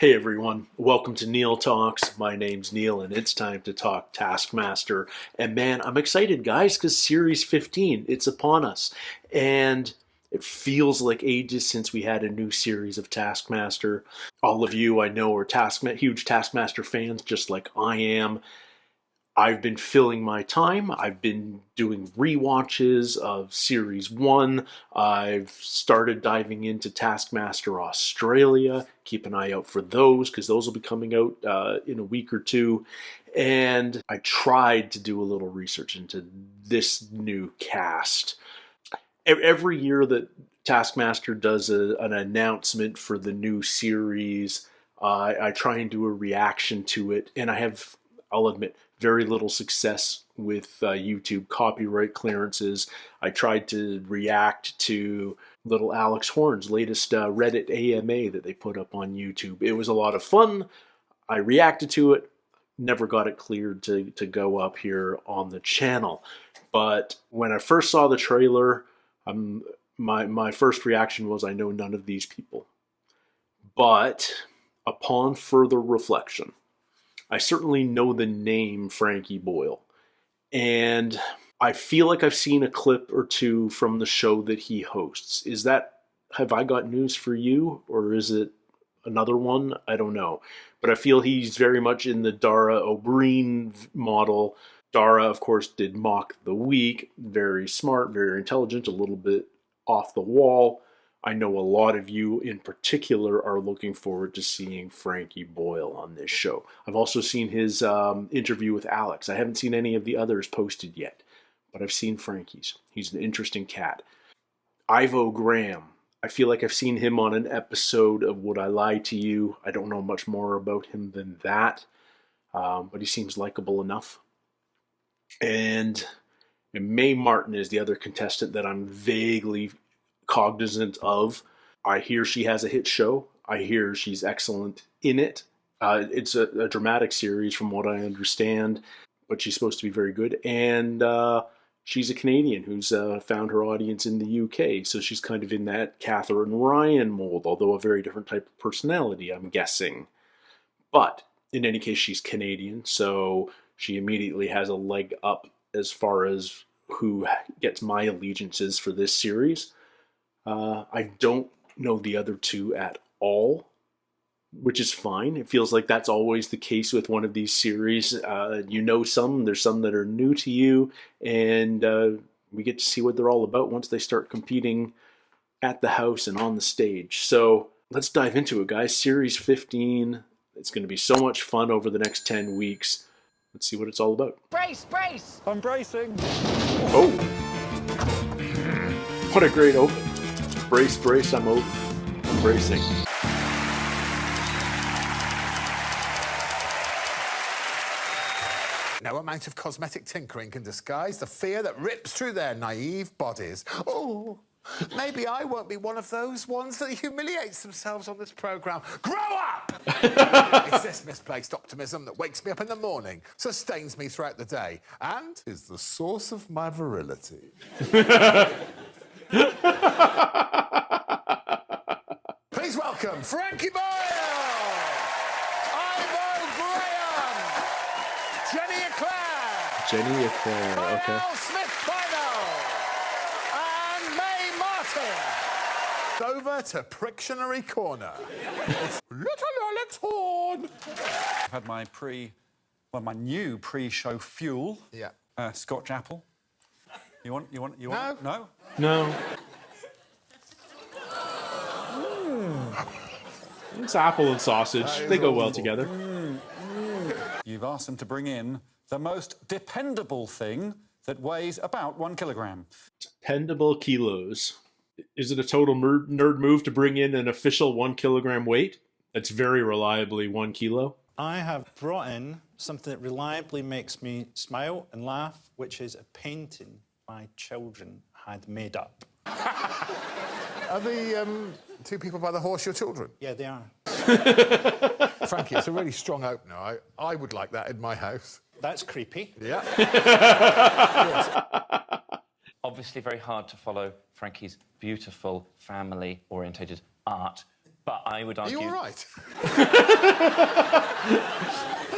Hey everyone, welcome to Neil Talks. My name's Neil and it's time to talk Taskmaster. And man, I'm excited guys because Series 15, it's upon us. And it feels like ages since we had a new series of Taskmaster. All of you I know are huge Taskmaster fans just like I am. I've been filling my time. I've been doing rewatches of Series 1. I've started diving into Taskmaster Australia. Keep an eye out for those because those will be coming out in a week or two. And I tried to do a little research into this new cast. Every year that Taskmaster does an announcement for the new series, I try and do a reaction to it. And I'll admit, very little success with YouTube copyright clearances. I tried to react to little Alex Horne's latest Reddit AMA that they put up on YouTube. It was a lot of fun. I reacted to it, never got it cleared to go up here on the channel. But when I first saw the trailer, my first reaction was, I know none of these people. But upon further reflection, I certainly know the name Frankie Boyle, and I feel like I've seen a clip or two from the show that he hosts. Have I got news for you, or is it another one? I don't know, but I feel he's very much in the Dara O'Brien model. Dara, of course, did Mock the Week, very smart, very intelligent, a little bit off the wall. I know a lot of you in particular are looking forward to seeing Frankie Boyle on this show. I've also seen his interview with Alex. I haven't seen any of the others posted yet, but I've seen Frankie's. He's an interesting cat. Ivo Graham. I feel like I've seen him on an episode of Would I Lie to You? I don't know much more about him than that, but he seems likable enough. And Mae Martin is the other contestant that I'm vaguely cognizant of. I hear she has a hit show. I hear she's excellent in it. It's a dramatic series from what I understand, but she's supposed to be very good. And she's a Canadian who's found her audience in the UK, so she's kind of in that Catherine Ryan mold, although a very different type of personality, I'm guessing. But in any case, she's Canadian, so she immediately has a leg up as far as who gets my allegiances for this series. I don't know the other two at all, which is fine. It feels like that's always the case with one of these series. You know some, there's some that are new to you, and we get to see what they're all about once they start competing at the house and on the stage. So let's dive into it, guys. Series 15. It's going to be so much fun over the next 10 weeks. Let's see what it's all about. Brace, brace! I'm bracing. Oh! What a great open. Brace, brace, I'm bracing. No amount of cosmetic tinkering can disguise the fear that rips through their naive bodies. Oh, maybe I won't be one of those ones that humiliates themselves on this programme. Grow up! It's this misplaced optimism that wakes me up in the morning, sustains me throughout the day, and is the source of my virility. Please welcome Frankie Boyle, Ivo Graham, Jenny Eclair, okay. Smith-Bynoe, and Mae Martin. Over to Prictionary Corner. It's Little Alex Horne. I've had my new pre-show fuel. Yeah. Scotch apple. You want? No. No. It's apple and sausage. They go well together. You've asked them to bring in the most dependable thing that weighs about 1 kilogram. Dependable kilos. Is it a total nerd move to bring in an official 1 kilogram weight? That's very reliably 1 kilo. I have brought in something that reliably makes me smile and laugh, which is a painting my children had made up. Are the two people by the horse your children? Yeah, they are. Frankie, it's a really strong opener. I would like that in my house. That's creepy. Yeah. Obviously very hard to follow Frankie's beautiful family-orientated art But I would Are argue... you all right?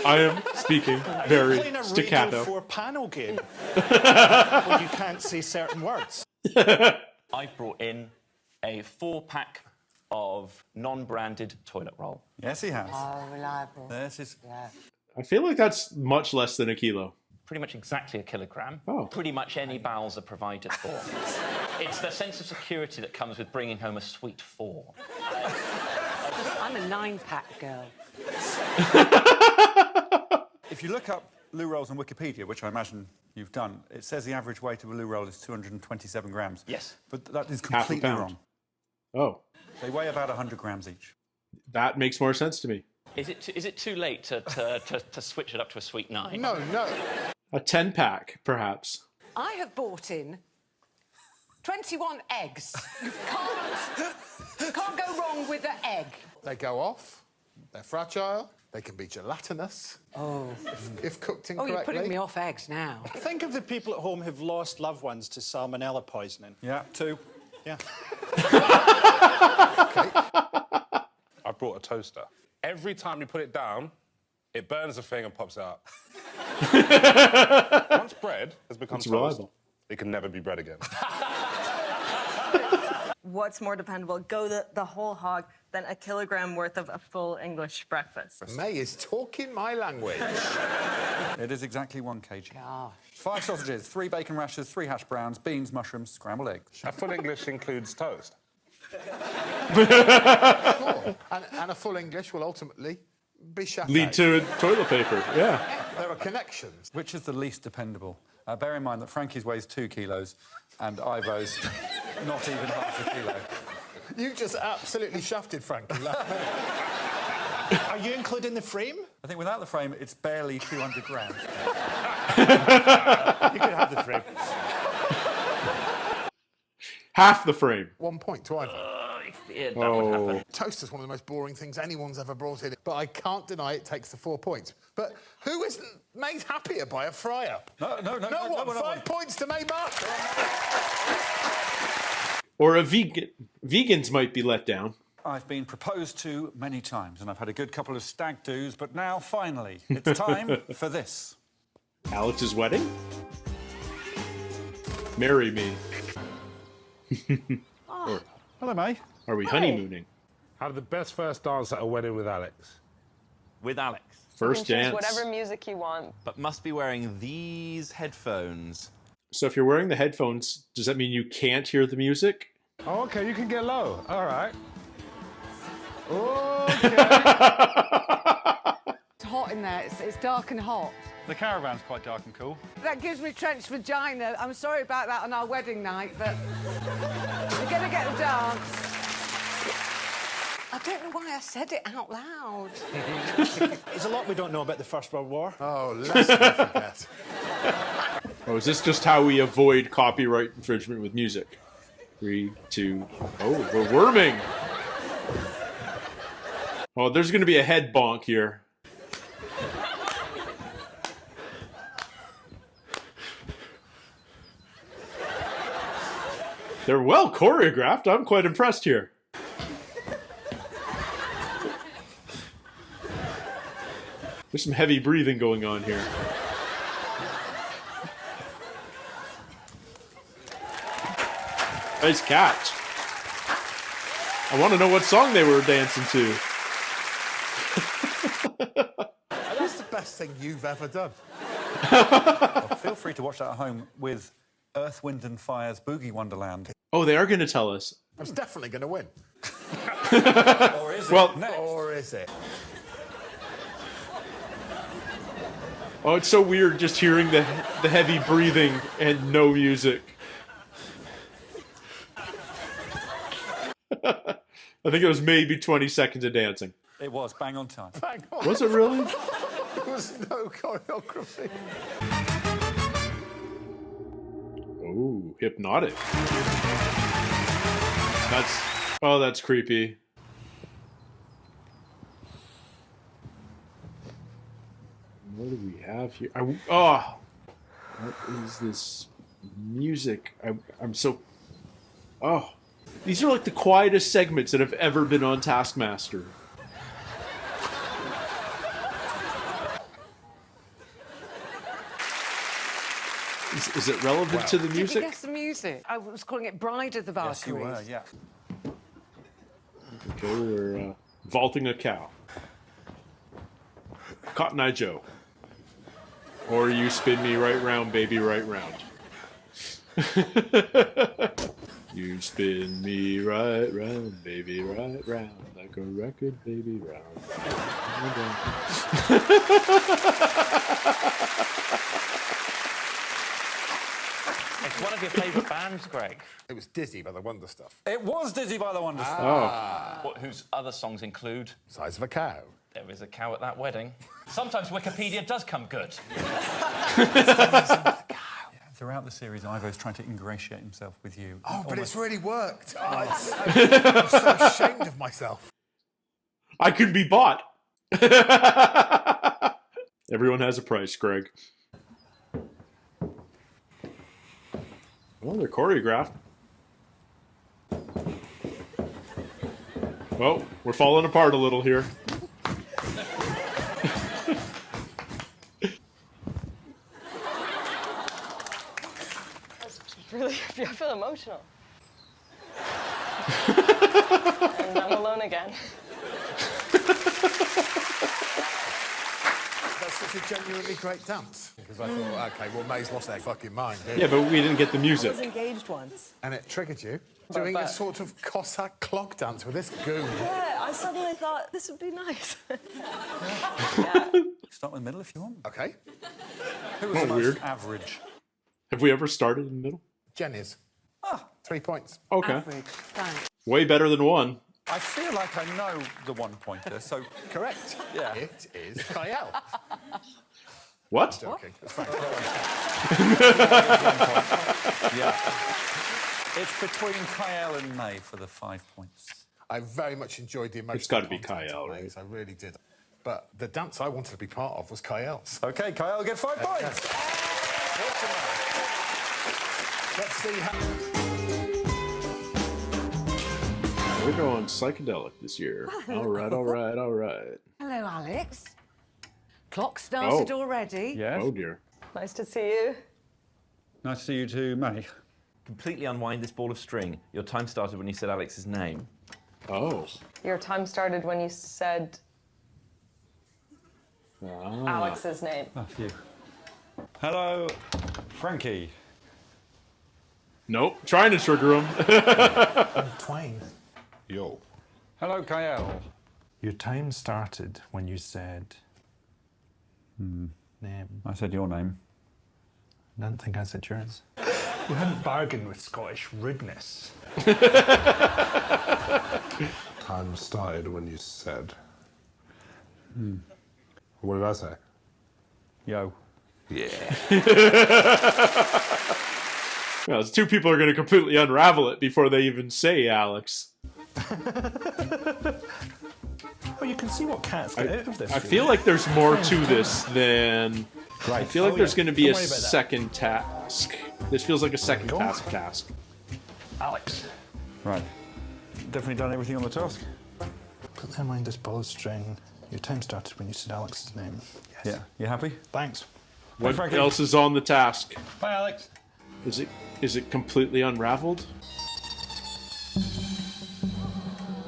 I am speaking very Playing a Radio staccato. 4 panel game where you can't say certain words. I've brought in a 4-pack of non-branded toilet roll. Yes, he has. Oh, reliable. This is... Yeah. I feel like that's much less than a kilo. Pretty much exactly a kilogram. Oh. Pretty much any bowels are provided for. It's the sense of security that comes with bringing home a sweet 4. I'm a 9-pack girl. If you look up loo rolls on Wikipedia, which I imagine you've done, it says the average weight of a loo roll is 227 grams. Yes. But that is Half a completely pound. wrong. Oh, They weigh about 100 grams each. that makes more sense to me. Is it too late to switch it up to a sweet 9? No, no. A 10-pack, perhaps. I have bought in 21 eggs. You can't go wrong with an egg. They go off. They're fragile. They can be gelatinous. Oh. If cooked Oh, incorrectly. you're putting me off eggs now. Think of the people at home who've lost loved ones to salmonella poisoning. Yeah, 2. Yeah. I brought a toaster. Every time you put it down, it burns the thing and pops it up. Once bread has become It's toast, reliable. it can never be bread again. What's more dependable, go the whole hog than a kilogram worth of a full English breakfast? May is talking my language. It is exactly 1 kg. Gosh. 5 sausages, 3 bacon rashers, 3 hash browns, beans, mushrooms, scrambled eggs. A full English includes toast. Sure. And a full English will ultimately be shat Lead out. to toilet paper, yeah. There are connections. Which is the least dependable? Bear in mind that Frankie's weighs 2 kilos and Ivo's not even half a kilo. You just absolutely shafted Frankie. Are you including the frame? I think without the frame, it's barely 200 grams. You could have the frame. Half the frame. 1 point to Ivo. I feared that would happen. Toaster's one of the most boring things anyone's ever brought in, but I can't deny it takes the 4 points. But who isn't made happier by a fry-up? No, No one. 5 points to May Marshall. Or a vegan. Vegans might be let down. I've been proposed to many times and I've had a good couple of stag do's, but now, finally, it's time for this. Alex's wedding? Marry me. Hello, May. Are we honeymooning? How did the best first dance at a wedding with Alex? With Alex. First Choose dance. whatever music you want. But must be wearing these headphones. So if you're wearing the headphones, does that mean you can't hear the music? Oh, okay, you can get low. All right. It's hot in there. It's dark and hot. The caravan's quite dark and cool. That gives me trench vagina. I'm sorry about that on our wedding night, but you're going to get the dance. I don't know why I said it out loud. There's a lot we don't know about the First World War. Oh, let's not forget. Oh, is this just how we avoid copyright infringement with music? 3, 2... Oh, we're worming! Oh, there's going to be a head bonk here. They're well choreographed. I'm quite impressed here. There's some heavy breathing going on here. Nice catch. I want to know what song they were dancing to. That's the best thing you've ever done. Well, feel free to watch that at home with Earth, Wind and Fire's Boogie Wonderland. Oh, they are going to tell us. I was definitely going to win. Or is it? Well- Next. Or is it? Oh, it's so weird just hearing the heavy breathing and no music. I think it was maybe 20 seconds of dancing. It was bang on time. Hang on. Was it really? There was no choreography. Oh, hypnotic. That's creepy. What do we have here? What is this music? I'm so... Oh. These are like the quietest segments that have ever been on Taskmaster. Is it relevant to the Did you music? guess the music? I was calling it Bride of the Yes, you Valkyries. were, yeah. Okay, we're vaulting a cow. Cotton Eye Joe. Or you spin me right round, baby, right round. You spin me right round, baby, right round, like a record, baby, round. It's one of your favourite bands, Greg. It was Dizzy by the Wonder Stuff. It was Dizzy by the Wonder Stuff. Whose other songs include Size of a cow. There Is a Cow at That Wedding. Sometimes Wikipedia does come good. Throughout the series, Ivo's trying to ingratiate himself with you. Oh, but it's really worked. Oh, I'm so ashamed of myself. I could be bought. Everyone has a price, Greg. Well, they're choreographed. Well, we're falling apart a little here. Really, I feel emotional. And I'm alone again. That's such a genuinely great dance. Because I thought, okay, well, May's lost their fucking mind. Yeah, but we didn't get the I music. was engaged once. And it triggered you doing a sort of Cossack clog dance with this goon. Yeah, I suddenly thought this would be nice. Start with the middle if you want. Okay. Who was the most weird. average? Have we ever started in the middle? Jenny's. 3 points. Okay. Average. Thanks. Way better than one. I feel like I know the one-pointer, so... Correct. Yeah. It is Kiell. What? Joking. It's fine. Yeah. It's between Kiell and May for the 5 points. I very much enjoyed the emotional It's gotta be content Kiell, of right? May's. I really did. But the dance I wanted to be part of was Kiell's. OK, Kiell, get 5 points. Let's see how... We're going psychedelic this year. All right, all right, all right. Hello, Alex. Clock started already. Yes. Oh, dear. Nice to see you. Nice to see you too, May. Completely unwind this ball of string. Your time started when you said Alex's name. Oh. Your time started when you said Alex's name. Oh, phew. Hello, Frankie. Nope. Trying to trigger him. Twine. Yo. Hello, Kiell. Your time started when you said... name. I said your name. I don't think I said yours. You hadn't bargained with Scottish rudeness. Time started when you said. What did I say? Yo. Yeah. Well, those two people are going to completely unravel it before they even say Alex. Oh, you can see what cats get out of this. I feel like there's more to this than... I feel like there's going to be a second task. This feels like a second task. Alex, Right. Definitely done everything on the task? put them behind this ball of string. Your time started when you said Alex's name. Yes. Yeah. You happy? Thanks. What Frankie. else is on the task? Bye, Alex. Is it completely unraveled?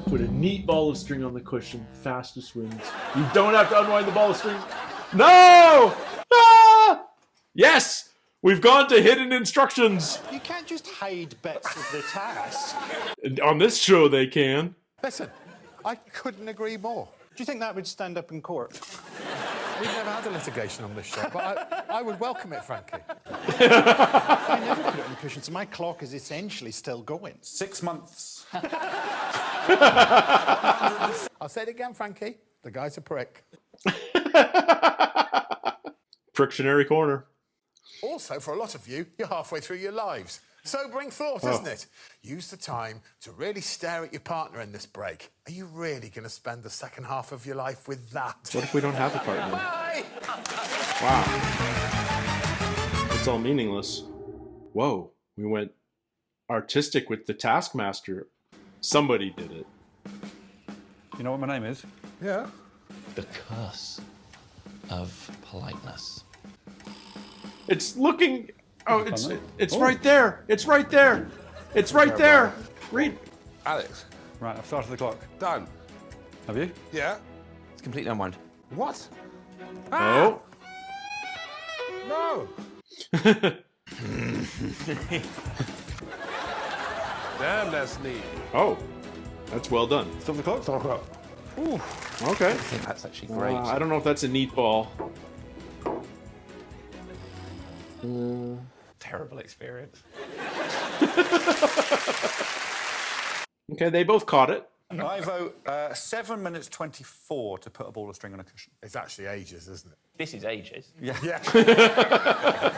Put a neat ball of string on the cushion. Fastest wins. You don't have to unwind the ball of string. No! Ah! Yes! We've gone to hidden instructions. You can't just hide bits of the task. And on this show, they can. Listen, I couldn't agree more. Do you think that would stand up in court? We've never had a litigation on this show, but I would welcome it, Frankie. I never put it on the cushion, so my clock is essentially still going. 6 months. I'll say it again, Frankie. The guy's a prick. Frictionary corner. Also, for a lot of you, you're halfway through your lives. Sobering thought, isn't it? Use the time to really stare at your partner in this break. Are you really going to spend the second half of your life with that? What if we don't have a partner? Bye! Wow. It's all meaningless. Whoa. We went artistic with the Taskmaster. Somebody did it. You know what my name is? Yeah. The curse of politeness. It's looking. Oh, it's Oh. right there. It's right there. It's right there. Read. Alex, Right, I've started the clock. done. Have you? Yeah? It's completely unwound. What? Oh. No! Damn, that's neat. Oh, that's well done. Stop the clock? Stop up. Okay. I think that's actually great. I don't know if that's a neat ball. Terrible experience. Okay, they both caught it. Ivo, 7 minutes 24 to put a ball of string on a cushion. It's actually ages, isn't it? This is ages. Yeah.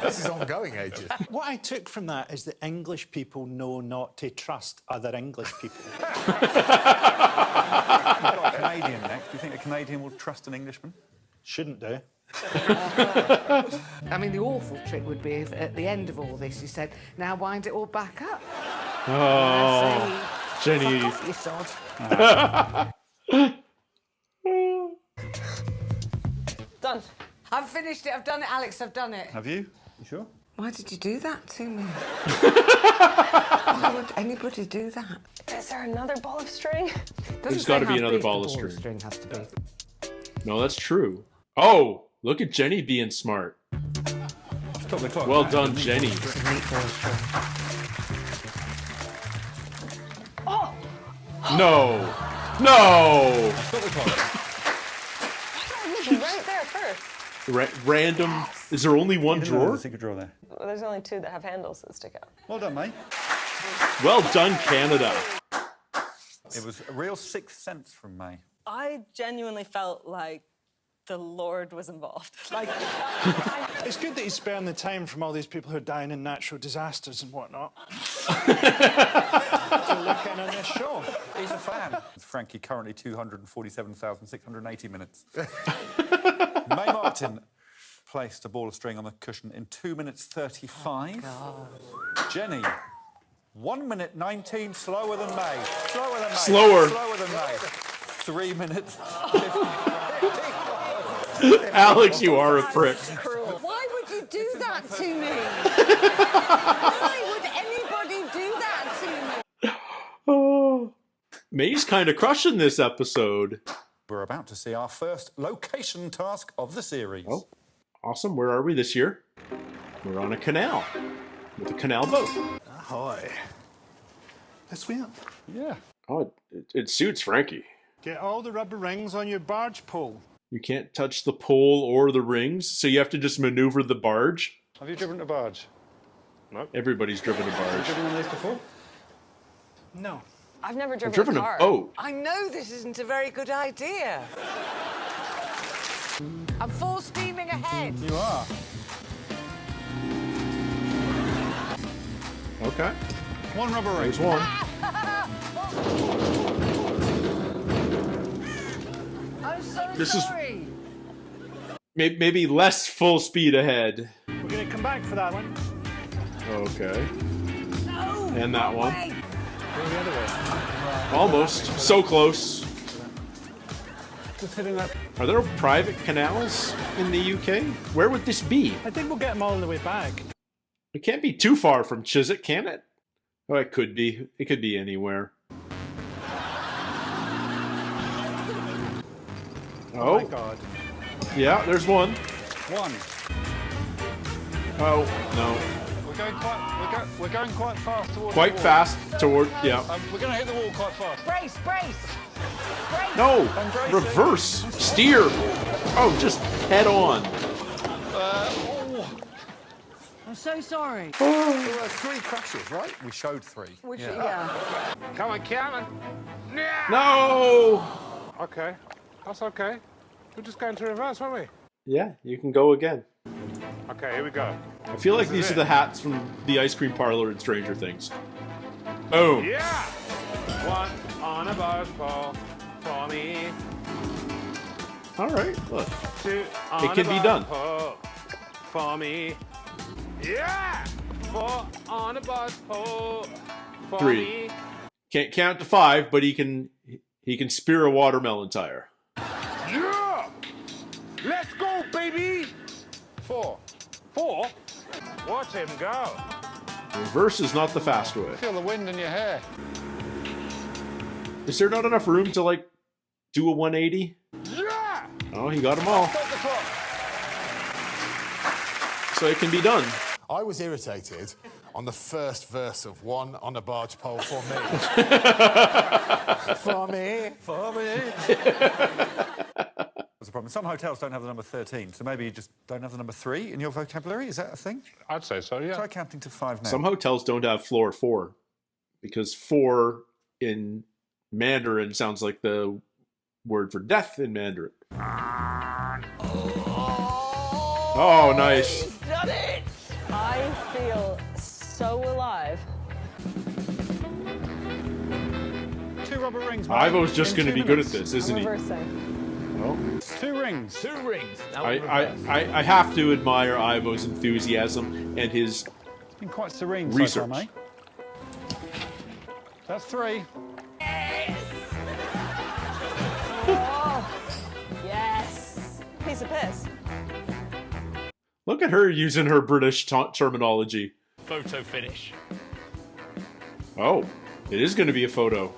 This is ongoing ages. What I took from that is that English people know not to trust other English people. We've got a Canadian next. Do you think a Canadian will trust an Englishman? Shouldn't do. I mean, the awful trick would be if at the end of all this you said, now wind it all back up. Oh, Jenny. Fuck off, you sod. Done. I've finished it. I've done it, Alex. I've done it. Have you? You sure? Why did you do that to me? Why would anybody do that? Is there another ball of string? There's got to be another ball of string. Has to be. No, that's true. Oh, look at Jenny being smart. Stop the clock. Well done, Jenny. Oh! No. No. Stop the clock. Right there first. Random. Is there only one There's drawer? a secret drawer there. Well, there's only two that have handles that stick out. Well done, mate. Well done, Canada. It was a real sixth sense from May. I genuinely felt like the Lord was involved. Like, It's good that he's sparing the time from all these people who are dying in natural disasters and whatnot. to look in on this show. He's a fan. Frankie currently 247,680 minutes. May Martin placed a ball of string on the cushion in 2 minutes 35. God. Jenny, 1 minute 19 slower than May. Slower than May. Slower. Slower than May. 3 minutes 50. Alex, you are a prick. Why would you do that to me? Why would anybody do that to me? Oh. May's kind of crushing this episode. We're about to see our first location task of the series. Oh, awesome. Where are we this year? We're on a canal with a canal boat. Ahoy. Let's swim. Yeah. Oh, it suits Frankie. Get all the rubber rings on your barge pole. You can't touch the pole or the rings, so you have to just maneuver the barge. Have you driven a barge? No. Everybody's driven a Have you barge. driven one of these before? No. I've never driven, Driven a a car. boat. I know this isn't a very good idea. I'm full steaming ahead. You are. Okay. One rubber ring. There's one. I'm so This is- sorry. Maybe less full speed ahead. We're going to come back for that one. Okay. No. And that one. Way. Go the other way. Almost. So close. Just hitting that. Are there private canals in the UK? Where would this be? I think we'll get them all on the way back. It can't be too far from Chiswick, can it? Oh, it could be. It could be anywhere. Oh my God. Yeah, there's one. One. Oh, no. We're going quite fast towards Quite the wall. fast toward, yeah. We're going to hit the wall quite fast. Brace, brace. Brace. No, reverse, steer. Oh, just head on. I'm so sorry. There were 3 crashes, right? We showed 3. Which, yeah. Come on, Cameron. No. Okay, that's okay. We're just going to reverse, weren't we? Yeah, you can go again. Okay, here we go. I feel like This is these are it. the hats from the ice cream parlor in Stranger Things. Boom. Yeah! One on a barge pole for me. All right, look. Two on It can a be barge done. pole for me. Yeah! 4 on a barge pole for 3. me. Can't count to 5, but he can spear a watermelon tire. Yeah! Let's go, baby! 4. 4? Watch him go. Reverse is not the fast way. Feel the wind in your hair. Is there not enough room to, like, do a 180? Yeah! Oh, he got them all. Stop the clock. So it can be done. I was irritated on the first verse of One on a Barge Pole for me. For me. For me. That's a problem. Some hotels don't have the number 13, so maybe you just don't have the number 3 in your vocabulary. Is that a thing? I'd say so, yeah. Try counting to 5 now. Some hotels don't have floor 4 because 4 in Mandarin sounds like the word for death in Mandarin. Oh, nice. He's done it! I feel so alive. 2 rubber rings, mate. Ivo's just In going to 2 be good at minutes. this, isn't he? Reversing. Oh. 2 rings. 2 rings. Now I have to admire Ivo's enthusiasm and his Been quite serene research. so far, mate. That's 3. Oh, yes. Piece of piss. Look at her using her British terminology. Photo finish. Oh, it is going to be a photo.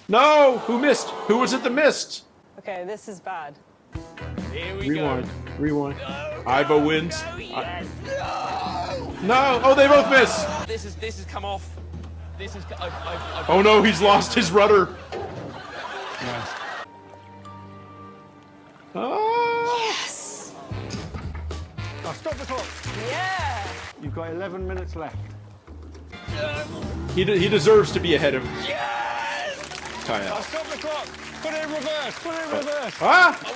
No! Who missed? Who was it that missed? Okay, this is bad. Here we Rewind. go. Rewind. No, Ivo wins. No, yes. No! Oh, they both miss! This has come off. This is. I've Oh no, he's lost his rudder. Oh. Yes! Now stop the clock. Yeah! You've got 11 minutes left. He deserves to be ahead of Yes! Kiell. Stop the clock. Put it in reverse. Put it in reverse. Ah! Oh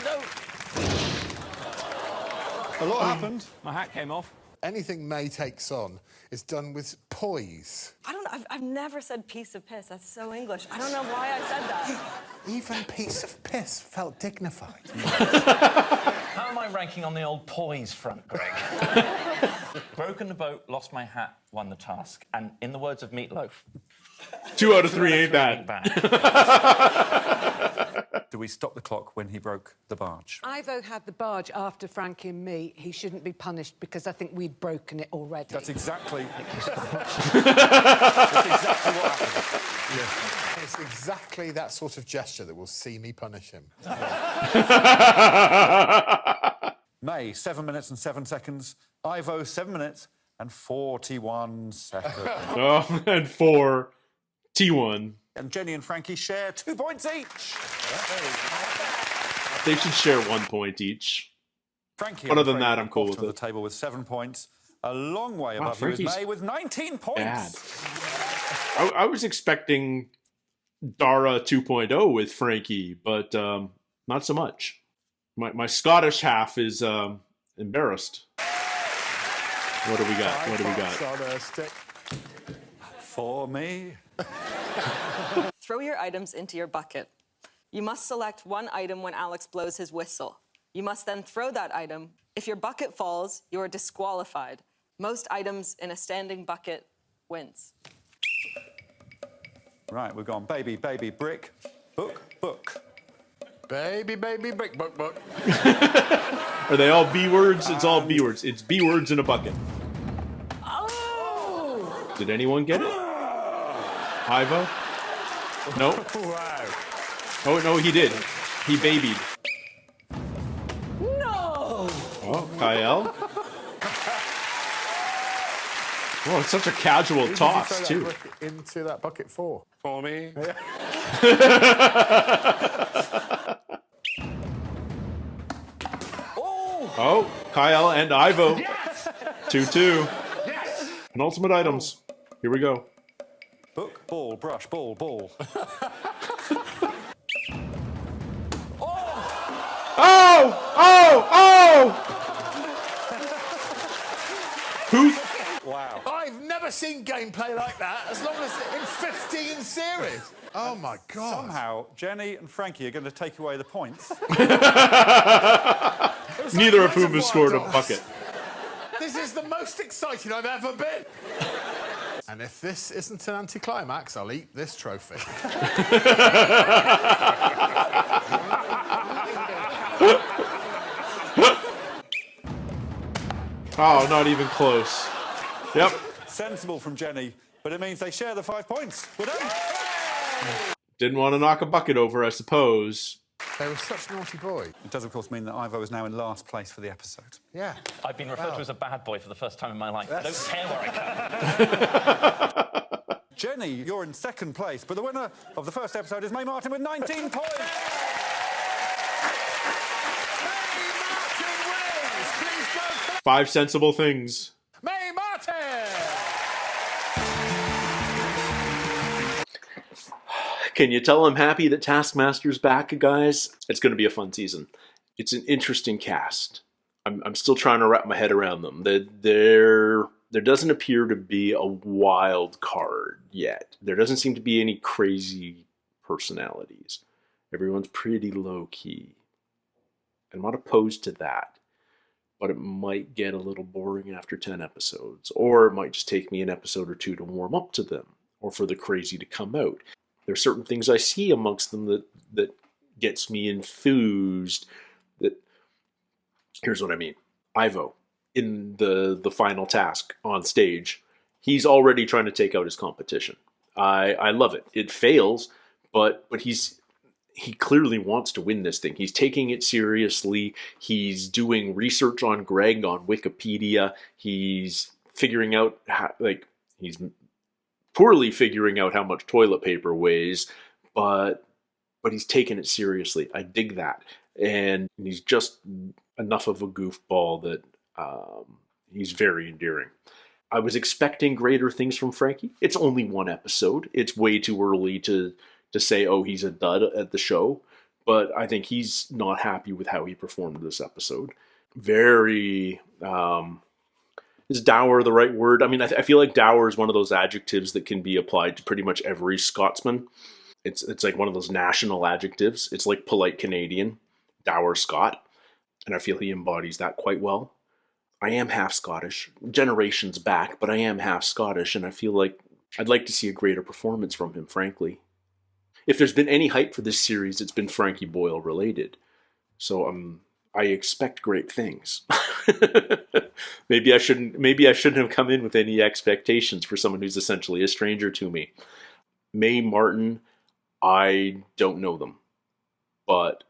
no! A lot happened. My hat came off. Anything May takes on is done with poise. I don't know. I've never said piece of piss. That's so English. I don't know why I said that. Even piece of piss felt dignified. How am I ranking on the old poise front, Greg? Broken the boat, lost my hat, won the task. And in the words of Meatloaf, 2 out of 3 ain't ain't bad. Do we stop the clock when he broke the barge? Ivo had the barge after Frankie and me. He shouldn't be punished because I think we'd broken it already. That's exactly. That's exactly what happened. It's exactly that sort of gesture that will see me punish him. May, 7 minutes and 7 seconds. Ivo, 7 minutes and 41 seconds. Oh, and 4 T1. And Jenny and Frankie share 2 points each. They should share 1 point each. Frankie, Other I'm than afraid, that, at I'm the cool bottom with of it. the table with 7 points. A long way Wow, above you is Frankie's May with 19 points. Bad. I was expecting Dara 2.0 with Frankie, but not so much. My Scottish half is embarrassed. What do we got? What do we got? On a stick. For me. Throw your items into your bucket. You must select one item when Alex blows his whistle. You must then throw that item. If your bucket falls, you are disqualified. Most items in a standing bucket wins. Right, we've gone baby, baby, brick, book, book. Baby, baby, brick, book, book. Are they all B words? It's all B words. It's B words in a bucket. Oh! Did anyone get it? Ivo? No. Wow. Oh no, he did. He babied. No! Oh, Kiell. Oh, it's such a casual toss too. Into that bucket for. For me. Oh, Kiell and Ivo. 2-2. Penultimate items. Here we go. Book, ball, brush, ball, ball. Oh! Oh! Oh! Who? Wow. I've never seen gameplay like that as long as in 15 series. Oh my God. Somehow, Jenny and Frankie are going to take away the points. Neither of whom has scored a bucket. This is the most excited I've ever been. And if this isn't an anticlimax, I'll eat this trophy. Oh, not even close. Yep. Sensible from Jenny, but it means they share the 5 points. We're done. Didn't want to knock a bucket over, I suppose. They were such naughty boys. It does, of course, mean that Ivo is now in last place for the episode. Yeah. I've been referred to as a bad boy for the first time in my life. I don't care where I come. Jenny, you're in second place, but the winner of the first episode is May Martin with 19 points. Five sensible things. May Martin! Can you tell I'm happy that Taskmaster's back, guys? It's going to be a fun season. It's an interesting cast. I'm still trying to wrap my head around them. There doesn't appear to be a wild card yet. There doesn't seem to be any crazy personalities. Everyone's pretty low-key. I'm not opposed to that. But it might get a little boring after 10 episodes. Or it might just take me an episode or two to warm up to them. Or for the crazy to come out. There's certain things I see amongst them that gets me enthused. Here's what I mean. Ivo, in the final task on stage, he's already trying to take out his competition. I love it. It fails, but he clearly wants to win this thing. He's taking it seriously. He's doing research on Greg on Wikipedia. He's figuring out he's poorly figuring out how much toilet paper weighs, but he's taking it seriously. I dig that. And he's just enough of a goofball that he's very endearing. I was expecting greater things from Frankie. It's only one episode. It's way too early to say, oh, he's a dud at the show. But I think he's not happy with how he performed this episode. Very... is dour the right word? I mean, I feel like dour is one of those adjectives that can be applied to pretty much every Scotsman. It's like one of those national adjectives. It's like polite Canadian, dour Scot. And I feel he embodies that quite well. I am half Scottish. Generations back, but I am half Scottish. And I feel like I'd like to see a greater performance from him, frankly. If there's been any hype for this series, it's been Frankie Boyle related. So I expect great things. Maybe I shouldn't have come in with any expectations for someone who's essentially a stranger to me. May Martin, I don't know them, but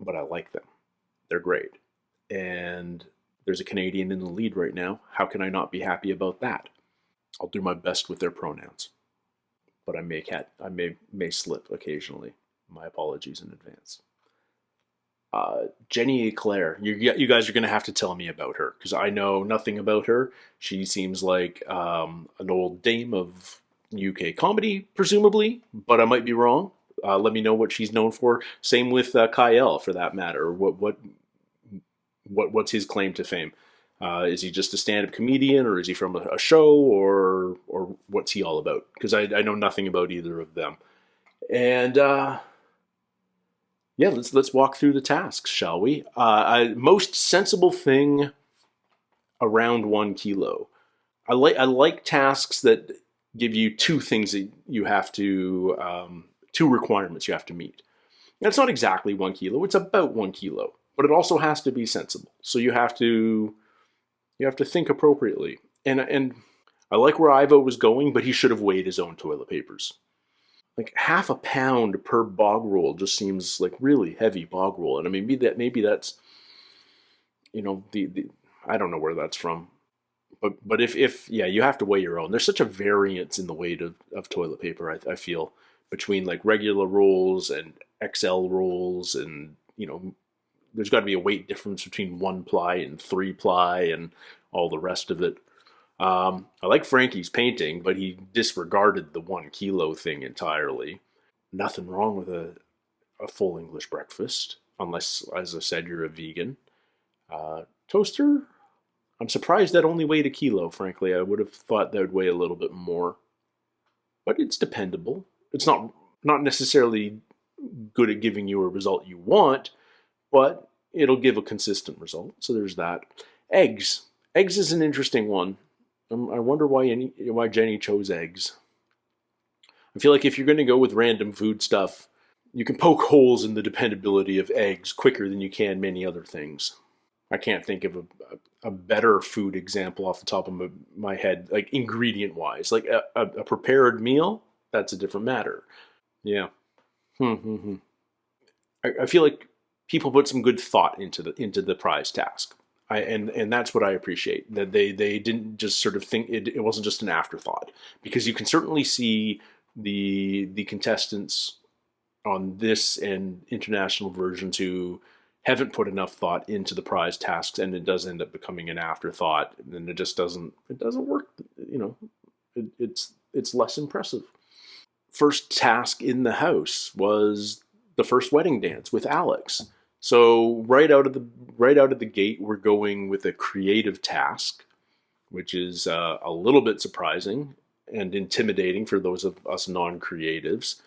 I like them. They're great. And there's a Canadian in the lead right now. How can I not be happy about that? I'll do my best with their pronouns. But I may slip occasionally. My apologies in advance. Jenny Eclair, you guys are going to have to tell me about her, because I know nothing about her. She seems like an old dame of UK comedy, presumably, but I might be wrong. Let me know what she's known for. Same with Kiell, for that matter. What's his claim to fame? Is he just a stand-up comedian, or is he from a show, or what's he all about? Because I know nothing about either of them. And yeah, let's walk through the tasks, shall we? Most sensible thing around 1 kilo. I like tasks that give you two things that you have to, two requirements you have to meet. And it's not exactly 1 kilo; it's about 1 kilo, but it also has to be sensible. So you have to think appropriately. And I like where Ivo was going, but he should have weighed his own toilet papers. Like half a pound per bog roll just seems like really heavy bog roll. And I mean, maybe that's, the I don't know where that's from. But if you have to weigh your own. There's such a variance in the weight of toilet paper, I feel, between like regular rolls and XL rolls, and there's got to be a weight difference between 1 ply and 3 ply and all the rest of it. I like Frankie's painting, but he disregarded the 1 kilo thing entirely. Nothing wrong with a full English breakfast, unless, as I said, you're a vegan. Toaster? I'm surprised that only weighed 1 kilo, frankly. I would have thought that would weigh a little bit more. But it's dependable. It's not necessarily good at giving you a result you want, but it'll give a consistent result. So there's that. Eggs. Eggs is an interesting one. I wonder why Jenny chose eggs. I feel like if you're going to go with random food stuff, you can poke holes in the dependability of eggs quicker than you can many other things. I can't think of a better food example off the top of my head, like ingredient-wise. Like a prepared meal, that's a different matter. Yeah. I feel like people put some good thought into the prize task. And that's what I appreciate, that they didn't just sort of think it wasn't just an afterthought, because you can certainly see the contestants on this and international versions who haven't put enough thought into the prize tasks, and it does end up becoming an afterthought, and it just doesn't work. It's less impressive. First task in the house was the first wedding dance with Alex. So right out of the gate, we're going with a creative task, which is a little bit surprising and intimidating for those of us non-creatives.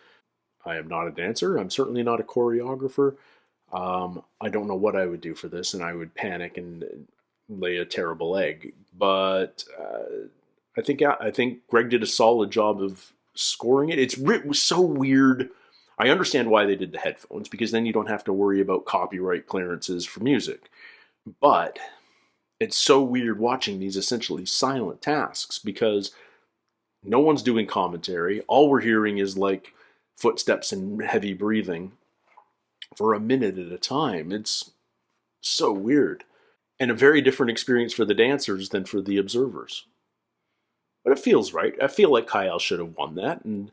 I am not a dancer. I'm certainly not a choreographer. I don't know what I would do for this, and I would panic and lay a terrible egg. But I think Greg did a solid job of scoring it. It was so weird. I understand why they did the headphones, because then you don't have to worry about copyright clearances for music. But it's so weird watching these essentially silent tasks, because no one's doing commentary. All we're hearing is like footsteps and heavy breathing for a minute at a time. It's so weird. And a very different experience for the dancers than for the observers. But it feels right. I feel like Kiell should have won that, and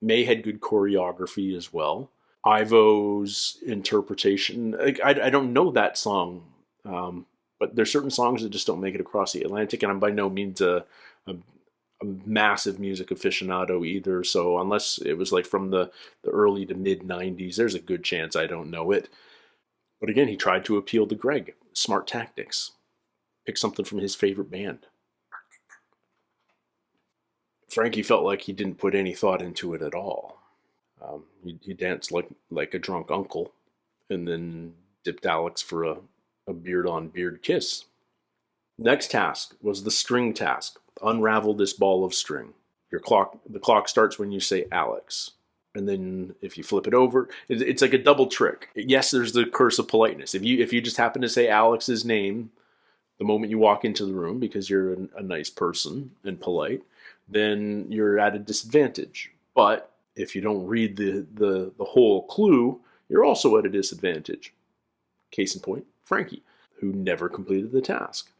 May had good choreography as well. Ivo's interpretation, I don't know that song, but there's certain songs that just don't make it across the Atlantic, and I'm by no means a massive music aficionado either, so unless it was like from the early to mid-90s, there's a good chance I don't know it. But again, he tried to appeal to Greg. Smart tactics. Pick something from his favorite band. Frankie felt like he didn't put any thought into it at all. He danced like a drunk uncle, and then dipped Alex for a beard-on-beard kiss. Next task was the string task. Unravel this ball of string. The clock starts when you say Alex. And then if you flip it over, it's like a double trick. Yes, there's the curse of politeness. If you just happen to say Alex's name the moment you walk into the room because you're a nice person and polite, then you're at a disadvantage. But if you don't read the whole clue, you're also at a disadvantage. Case in point, Frankie, who never completed the task.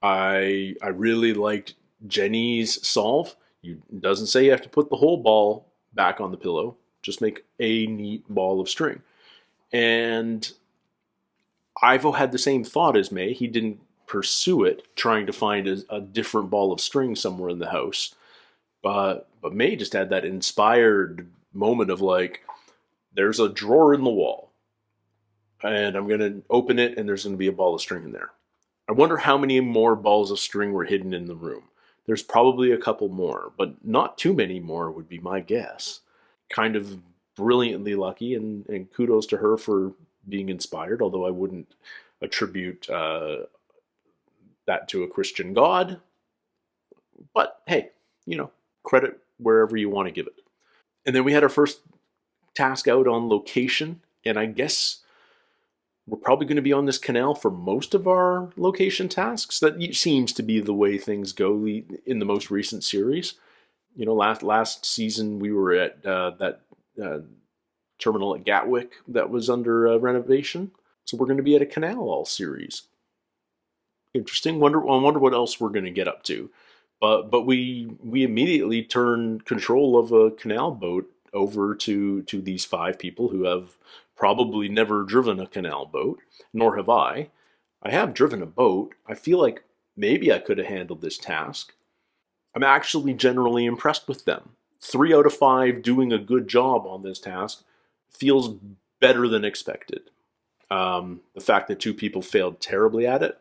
I really liked Jenny's solve. It doesn't say you have to put the whole ball back on the pillow. Just make a neat ball of string. And Ivo had the same thought as May. He didn't pursue it, trying to find a different ball of string somewhere in the house. But May just had that inspired moment of like, there's a drawer in the wall, and I'm going to open it, and there's going to be a ball of string in there. I wonder how many more balls of string were hidden in the room. There's probably a couple more, but not too many more would be my guess. Kind of brilliantly lucky, and kudos to her for being inspired, although I wouldn't attribute that to a Christian God. But hey, credit wherever you want to give it. And then we had our first task out on location, and I guess we're probably going to be on this canal for most of our location tasks. That seems to be the way things go in the most recent series. Last season we were at that terminal at Gatwick that was under renovation. So we're going to be at a canal all series. Interesting. I wonder what else we're going to get up to. But we immediately turned control of a canal boat over to these 5 people who have probably never driven a canal boat, nor have I. I have driven a boat. I feel like maybe I could have handled this task. I'm actually generally impressed with them. 3 out of 5 doing a good job on this task feels better than expected. The fact that 2 people failed terribly at it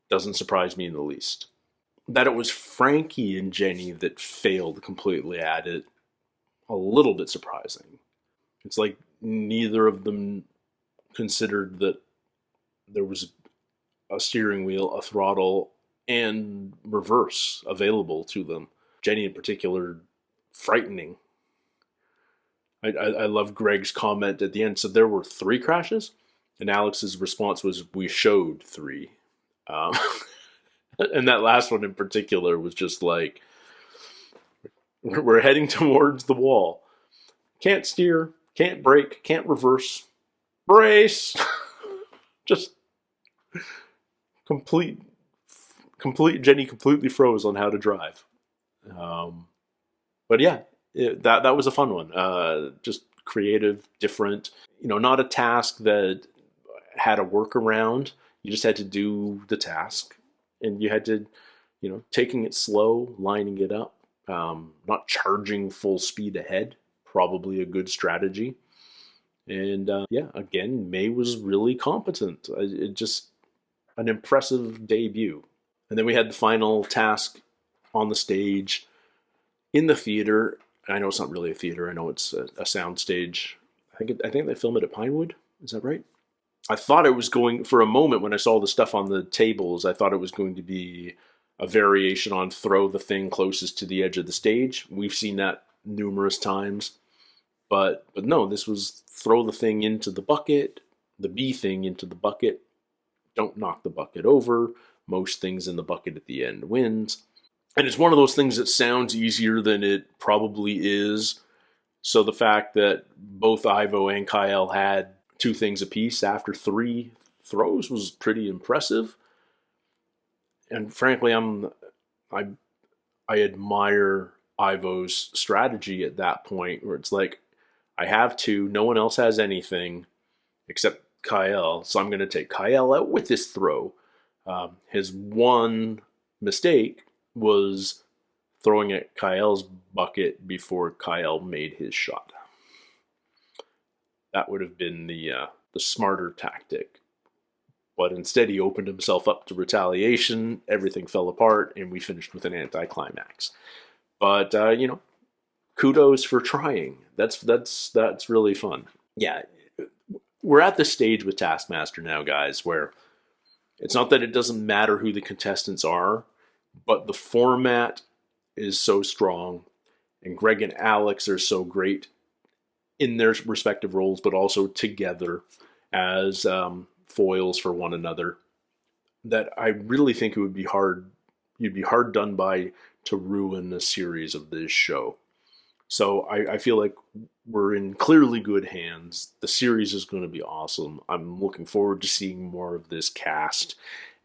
doesn't surprise me in the least. That it was Frankie and Jenny that failed completely at it, a little bit surprising. It's like neither of them considered that there was a steering wheel, a throttle, and reverse available to them. Jenny in particular, frightening. I love Greg's comment at the end. So there were 3 crashes, and Alex's response was, "We showed 3." And that last one in particular was just like, we're heading towards the wall. Can't steer, can't brake, can't reverse. Brace! Just complete. Jenny completely froze on how to drive. But yeah, that was a fun one. Just creative, different. Not a task that had a workaround. You just had to do the task, and you had to, taking it slow, lining it up, not charging full speed ahead. Probably a good strategy. And yeah, again, May was really competent. It just an impressive debut. And then we had the final task on the stage in the theater. I know it's not really a theater. I know it's a sound stage. I think they film it at Pinewood. Is that right? I thought it was going, for a moment when I saw the stuff on the tables, I thought it was going to be a variation on throw the thing closest to the edge of the stage. We've seen that numerous times. But no, this was throw the thing into the bucket, the B thing into the bucket. Don't knock the bucket over. Most things in the bucket at the end wins. And it's one of those things that sounds easier than it probably is. So the fact that both Ivo and Kiell had 2 things apiece after 3 throws was pretty impressive. And frankly, I admire Ivo's strategy at that point, where it's like, I have 2, no one else has anything except Kiell, so I'm going to take Kiell out with this throw. His one mistake was throwing at Kiell's bucket before Kiell made his shot. That would have been the smarter tactic. But instead he opened himself up to retaliation, everything fell apart, and we finished with an anticlimax. But, kudos for trying. That's really fun. Yeah, we're at the stage with Taskmaster now, guys, where it's not that it doesn't matter who the contestants are, but the format is so strong, and Greg and Alex are so great in their respective roles, but also together as foils for one another, that I really think it would be hard. You'd be hard done by to ruin a series of this show. So I feel like we're in clearly good hands. The series is going to be awesome. I'm looking forward to seeing more of this cast.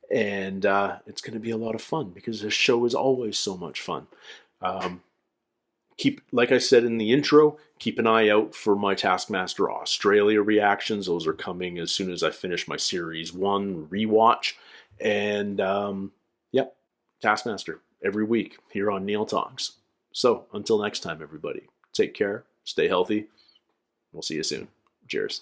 And it's going to be a lot of fun because this show is always so much fun. Like I said in the intro, keep an eye out for my Taskmaster Australia reactions. Those are coming as soon as I finish my Series 1 rewatch. And yep, Taskmaster every week here on Neil Talks. So until next time, everybody, take care, stay healthy. We'll see you soon. Cheers.